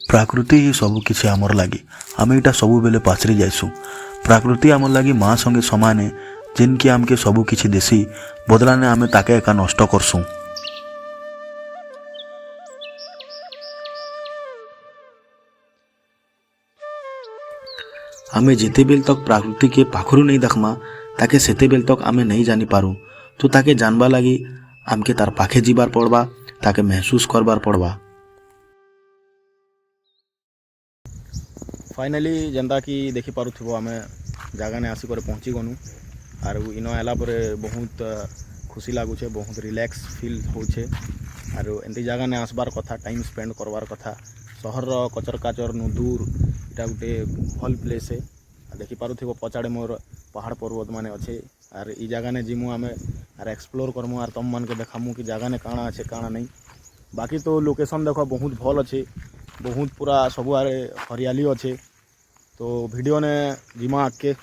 प्राकृति ही सबकिछि आमर लगी आम यहाँ सब बेले पाचरी जाइसु। प्राकृति आमर लगी माँ संगे समाने जिनकी आमके सबकिछि देसी बदलाने आमे ताके एका नष्ट करसु। आमे जिते बेल तक प्रकृति के पाखरु नहीं देखमा ताके सेते बेल तक आमे नहीं जानी पारू। तो ताके जानबा लगी आमके तार पाखे जीवार पड़बा, ताके महसूस करबार पड़बा। फाइनाली जेनता कि देखि पारुथिबो आमे जगह ने आसी करे पहुँची गनु आर इन आला परे बहुत खुशी लागुछे, बहुत रिलैक्स फील होछे। आर एंती जगह ने आसबार कथा, टाइम स्पेंड करबार कथा। सहर कचर काचर नु दूर इटा गोटे भल प्लेस है। देखि पारुथिबो पछाड़े मोर पहाड़ पर्वत माने अच्छे। आर ई जगह ने जिमु आमे आर एक्सप्लोर करमु आर तम मान के देखामु कि जगह ने काଣା अच्छे काଣା नहीं। बाकी तो लोकेशन देखो बहुत भल अच्छे, बहुत पूरा सबुआरे हरियाली अच्छे। तो वीडियो ने जिमा आके